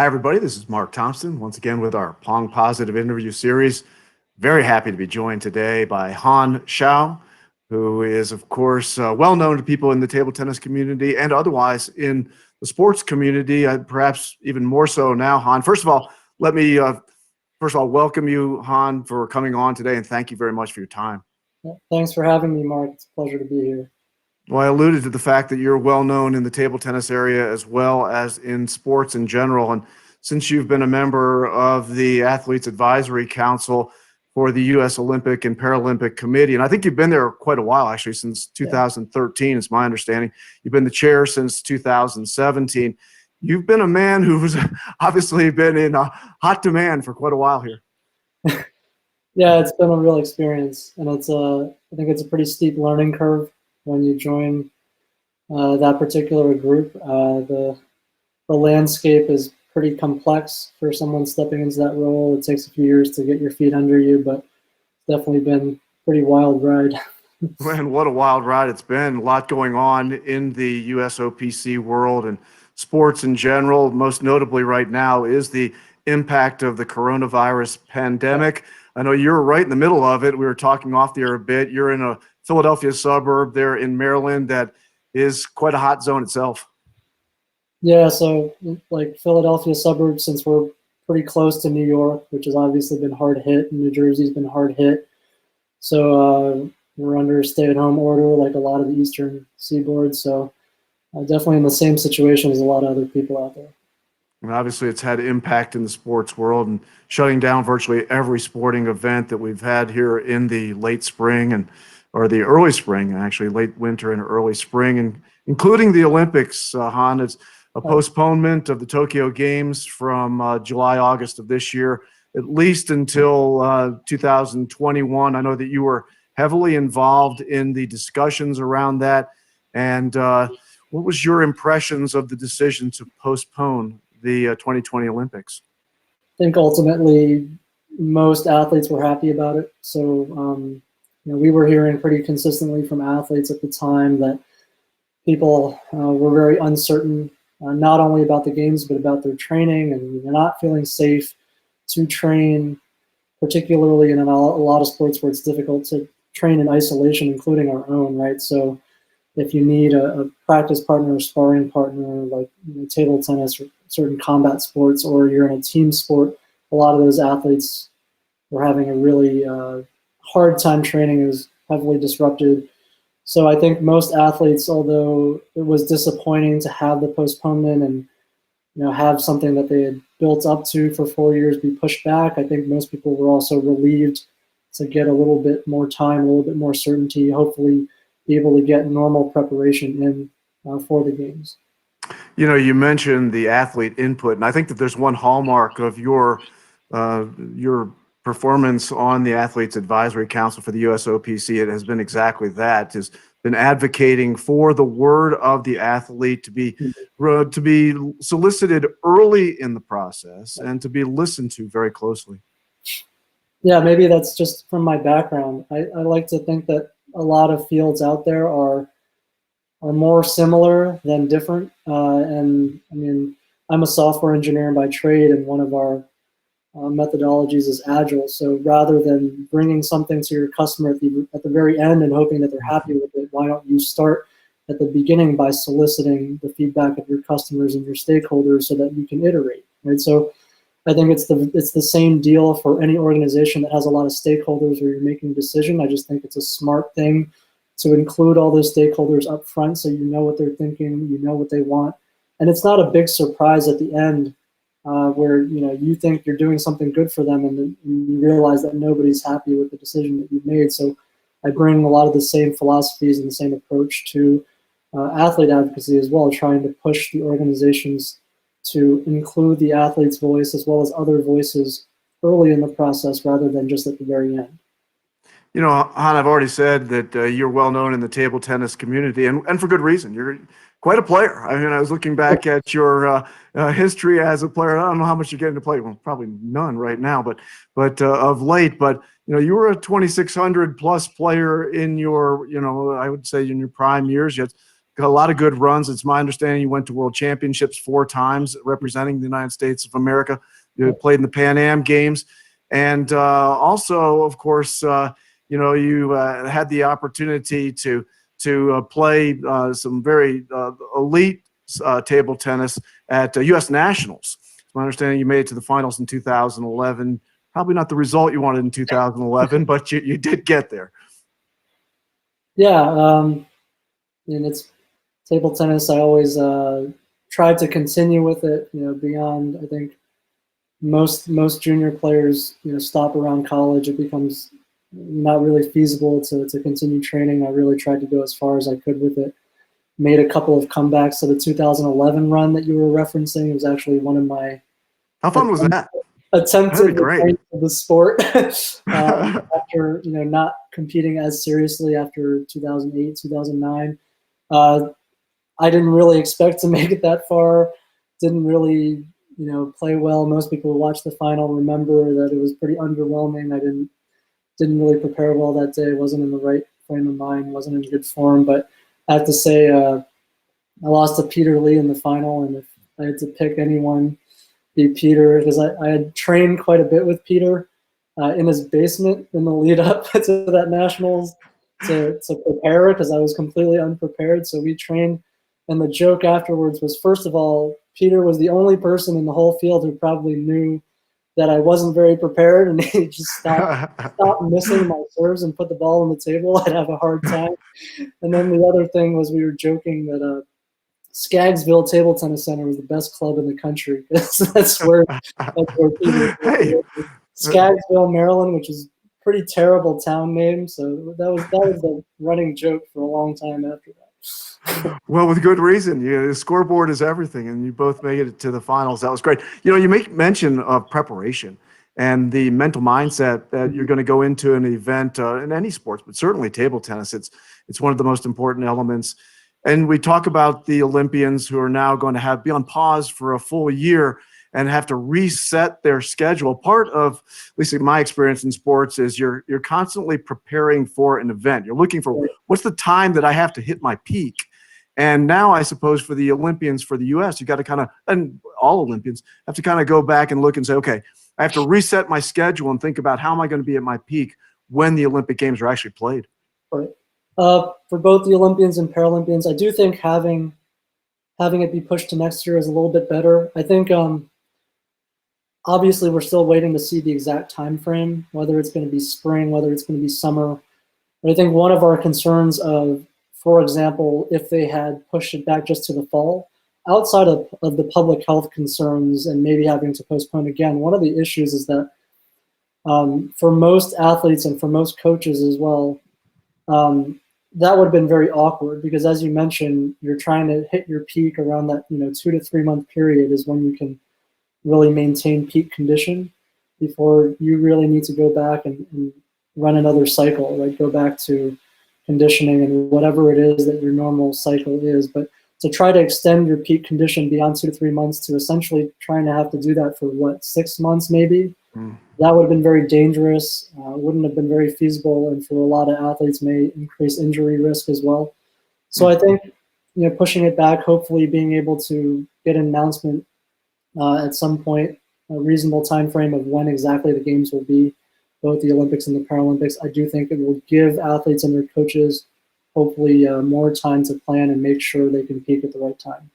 Hi, everybody. This is Mark Thompson, once again with our Pong Positive interview series. Very happy to be joined today by Xiao, who is, of course, well known to people in the table tennis community and otherwise in the sports community, perhaps even more so now. Han, first of all, let me welcome you, Han, for coming on today, and thank you very much for your time. Thanks for having me, Mark. It's a pleasure to be here. Well, I alluded to the fact that you're well known in the table tennis area as well as in sports in general. And since you've been a member of the Athletes Advisory Council for the U.S. Olympic and Paralympic Committee, and I think you've been there quite a while, actually, since 2013, is my understanding. You've been the chair since 2017. You've been a man who's obviously been in hot demand for quite a while here. Yeah, it's been a real experience, and I think it's a pretty steep learning curve when you join that particular group. The landscape is pretty complex for someone stepping into that role. It takes a few years to get your feet under you, but it's definitely been a pretty wild ride. Man, what a wild ride it's been. A lot going on in the USOPC world and sports in general. Most notably right now is the impact of the coronavirus pandemic. I know you're right in the middle of it. We were talking off the air a bit. You're in a Philadelphia suburb there in Maryland that is quite a hot zone itself. Yeah, so like Philadelphia suburbs, since we're pretty close to New York, which has obviously been hard hit, and New Jersey's been hard hit. So we're under a stay-at-home order like a lot of the Eastern Seaboard. So definitely in the same situation as a lot of other people out there. And obviously, it's had impact in the sports world and shutting down virtually every sporting event that we've had here in the late spring or the early spring, actually late winter and early spring, and including the Olympics. Han, it's a postponement of the Tokyo Games from July, August of this year, at least until 2021. I know that you were heavily involved in the discussions around that. And what was your impressions of the decision to postpone the 2020 Olympics? I think ultimately most athletes were happy about it. So, we were hearing pretty consistently from athletes at the time that people were very uncertain, not only about the games, but about their training, and they're not feeling safe to train, particularly in a lot of sports where it's difficult to train in isolation, including our own, right? So if you need a practice partner or sparring partner, like table tennis or certain combat sports, or you're in a team sport, a lot of those athletes were having a really hard time training. It was heavily disrupted. So I think most athletes, although it was disappointing to have the postponement and have something that they had built up to for 4 years be pushed back, I think most people were also relieved to get a little bit more time, a little bit more certainty, hopefully be able to get normal preparation in for the games. You mentioned the athlete input, and I think that there's one hallmark of your performance on the Athletes Advisory Council for the USOPC. It has been exactly that, has been advocating for the word of the athlete to be solicited early in the process and to be listened to very closely. Yeah, maybe that's just from my background. I like to think that a lot of fields out there are more similar than different. And I mean, I'm a software engineer by trade, and one of our methodologies is agile. So rather than bringing something to your customer at the very end and hoping that they're happy with it, why don't you start at the beginning by soliciting the feedback of your customers and your stakeholders so that you can iterate, right? So I think it's the same deal for any organization that has a lot of stakeholders where you're making a decision. I just think it's a smart thing to include all those stakeholders up front so you know what they're thinking, you know what they want. And it's not a big surprise at the end where you think you're doing something good for them, and then you realize that nobody's happy with the decision that you've made. So I bring a lot of the same philosophies and the same approach to athlete advocacy as well, trying to push the organizations to include the athlete's voice as well as other voices early in the process rather than just at the very end. Han, I've already said that you're well known in the table tennis community, and for good reason. You're quite a player. I mean, I was looking back at your history as a player. I don't know how much you're getting to play. Well, probably none right now, but of late. But you were a 2,600 plus player in your, I would say in your prime years. You had a lot of good runs. It's my understanding you went to World Championships 4 times representing the United States of America. You played in the Pan Am Games. And also, of course, you had the opportunity to play some very elite table tennis at U.S. Nationals. It's my understanding you made it to the finals in 2011. Probably not the result you wanted in 2011, but you did get there. Yeah, and it's table tennis. I always tried to continue with it, beyond, I think, most junior players, stop around college. It becomes not really feasible to continue training. I really tried to go as far as I could with it. Made a couple of comebacks to the 2011 run that you were referencing. It was actually one of my How fun was that? Attempted great. The sport after not competing as seriously after 2008, 2009. I didn't really expect to make it that far. Didn't really play well. Most people who watched the final remember that it was pretty underwhelming. I didn't really prepare well that day. Wasn't in the right frame of mind. Wasn't in good form. But I have to say, I lost to Peter Lee in the final, and if I had to pick anyone, be Peter, because I had trained quite a bit with Peter in his basement in the lead up to that nationals to prepare, because I was completely unprepared. So we trained, and the joke afterwards was, first of all, Peter was the only person in the whole field who probably knew that I wasn't very prepared, and he just stopped missing my serves and put the ball on the table. I'd have a hard time. And then the other thing was, we were joking that Skaggsville Table Tennis Center was the best club in the country. that's where Peter. Hey. Skaggsville, Maryland, which is a pretty terrible town name. So that was the running joke for a long time after that. Well, with good reason. The scoreboard is everything, and you both made it to the finals. That was great. You make mention of preparation and the mental mindset that you're going to go into an event in any sports, but certainly table tennis. It's one of the most important elements. And we talk about the Olympians who are now going to be on pause for a full year and have to reset their schedule. Part of, at least in my experience in sports, is you're constantly preparing for an event. You're looking for, what's the time that I have to hit my peak? And now I suppose for the Olympians, for the U.S., you got to kind of, and all Olympians have to kind of go back and look and say, okay, I have to reset my schedule and think about how am I going to be at my peak when the Olympic Games are actually played. Right. For both the Olympians and Paralympians, I do think having it be pushed to next year is a little bit better. I think obviously we're still waiting to see the exact time frame, whether it's going to be spring, whether it's going to be summer. But I think one of our concerns of, for example, if they had pushed it back just to the fall, outside of the public health concerns and maybe having to postpone again, one of the issues is that for most athletes and for most coaches as well, that would have been very awkward, because as you mentioned, you're trying to hit your peak around that 2 to 3 month period is when you can really maintain peak condition before you really need to go back and run another cycle, right? Go back to conditioning and whatever it is that your normal cycle is. But to try to extend your peak condition beyond 2 to 3 months to essentially trying to have to do that for 6 months maybe, that would have been very dangerous, wouldn't have been very feasible, and for a lot of athletes may increase injury risk as well. So I think pushing it back, hopefully being able to get an announcement at some point, a reasonable time frame of when exactly the games will be, both the Olympics and the Paralympics. I do think it will give athletes and their coaches hopefully more time to plan and make sure they can peak at the right time.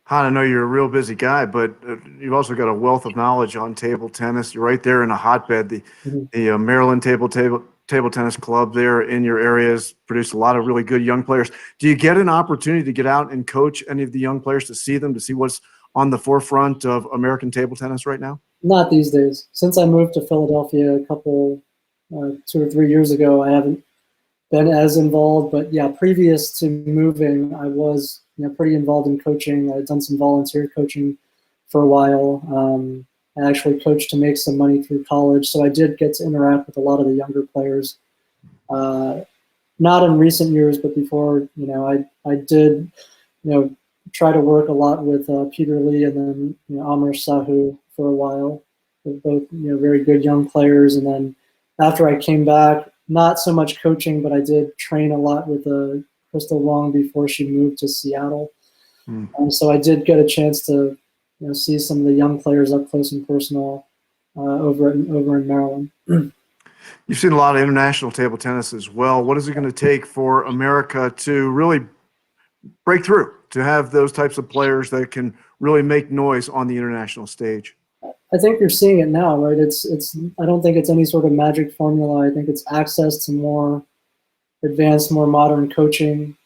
Han, I know you're a real busy guy, but you've also got a wealth of knowledge on table tennis. You're right there in a hotbed. The Maryland Table Tennis Club there in your area has produced a lot of really good young players. Do you get an opportunity to get out and coach any of the young players, to see them, to see what's on the forefront of American table tennis right now? Not these days. Since I moved to Philadelphia a couple, 2 or 3 years ago, I haven't been as involved. But yeah, previous to moving, I was pretty involved in coaching. I'd done some volunteer coaching for a while. I actually coached to make some money through college, so I did get to interact with a lot of the younger players. Not in recent years, but before, I did, try to work a lot with Peter Lee and then Amr Sahu for a while. They're both very good young players. And then after I came back, not so much coaching, but I did train a lot with Crystal long before she moved to Seattle. Mm. So I did get a chance to see some of the young players up close and personal over in Maryland. You've seen a lot of international table tennis as well. What is it going to take for America to really break through, to have those types of players that can really make noise on the international stage? I think you're seeing it now, right? I don't think it's any sort of magic formula. I think it's access to more advanced, more modern coaching.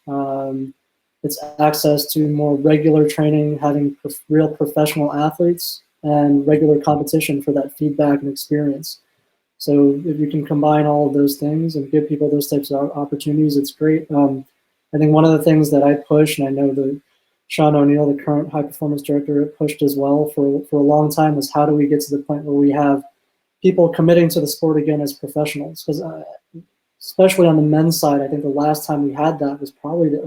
It's access to more regular training, having real professional athletes, and regular competition for that feedback and experience. So if you can combine all of those things and give people those types of opportunities, it's great. I think one of the things that I push, and I know the Sean O'Neill, the current high performance director, pushed as well for a long time, is how do we get to the point where we have people committing to the sport again as professionals? Because especially on the men's side, I think the last time we had that was probably the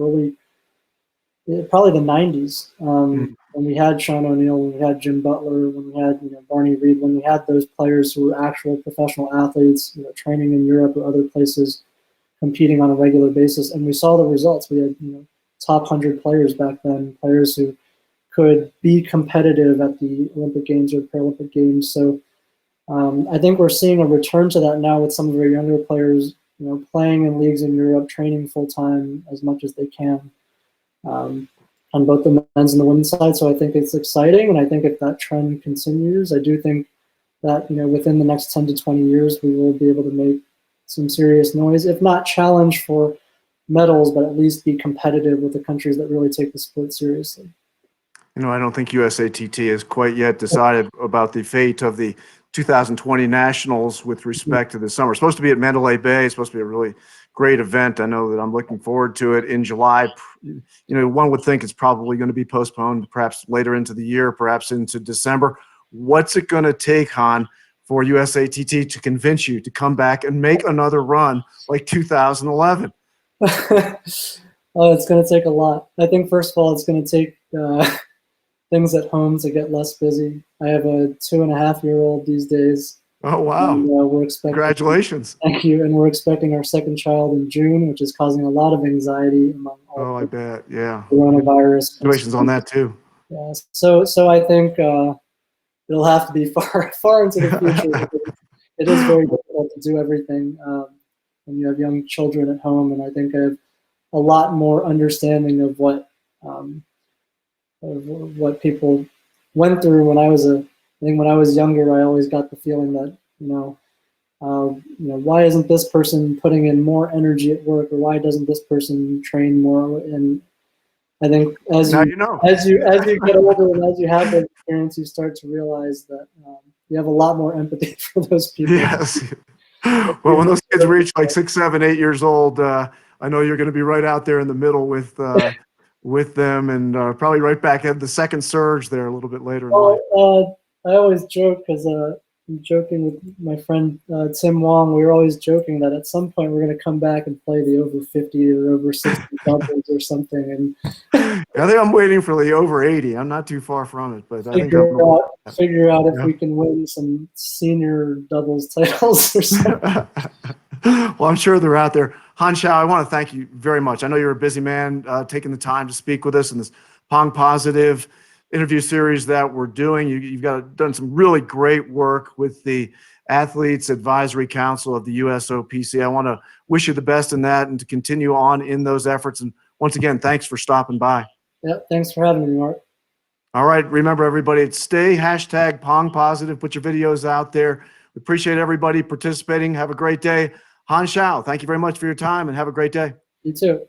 90s, when we had Sean O'Neill, when we had Jim Butler, when we had Barney Reed, when we had those players who were actual professional athletes, training in Europe or other places, competing on a regular basis, and we saw the results. We had top 100 players back then, players who could be competitive at the Olympic Games or Paralympic Games. So I think we're seeing a return to that now with some of our younger players, playing in leagues in Europe, training full time as much as they can. On both the men's and the women's side. So I think it's exciting, and I think if that trend continues, I do think that within the next 10 to 20 years we will be able to make some serious noise, if not challenge for medals, but at least be competitive with the countries that really take the sport seriously. I don't think USATT has quite yet decided about the fate of the 2020 Nationals with respect to the summer. It's supposed to be at Mandalay Bay. It's supposed to be a really great event. I know that I'm looking forward to it in July. One would think it's probably going to be postponed perhaps later into the year, perhaps into December. What's it going to take, Han, for USATT to convince you to come back and make another run like 2011? Oh, it's going to take a lot. I think, first of all, it's going to take things at home to get less busy. I have a 2.5-year-old these days. Oh, wow. And, we're expecting, congratulations. Thank you. And we're expecting our second child in June, which is causing a lot of anxiety among all. Oh, I bet. Yeah. Coronavirus. Congratulations on that too. Yeah. So I think it'll have to be far into the future. It is very difficult to do everything when you have young children at home, and I think I have a lot more understanding of what people went through when I was when I was younger. I always got the feeling that why isn't this person putting in more energy at work, or why doesn't this person train more? And I think as you get older and as you have that experience, you start to realize that you have a lot more empathy for those people. Yes. Well, when those kids reach like 6, 7, 8 years old, I know you're going to be right out there in the middle with them, and probably right back at the second surge there a little bit later in life. I always joke, because I'm joking with my friend Tim Wong. We were always joking that at some point we're going to come back and play the over 50 or over 60 doubles or something. And I think I'm waiting for the over 80. I'm not too far from it, but figure out if we can win some senior doubles titles or something. Well, I'm sure they're out there. Han Xiao, I want to thank you very much. I know you're a busy man, taking the time to speak with us in this Pong Positive interview series that we're doing. You've done some really great work with the Athletes Advisory Council of the USOPC. I want to wish you the best in that and to continue on in those efforts. And once again, thanks for stopping by. Yeah, thanks for having me, Mark. All right, remember everybody, it's stay #Pong Positive. Put your videos out there. We appreciate everybody participating. Have a great day. Han Xiao, thank you very much for your time and have a great day. You too.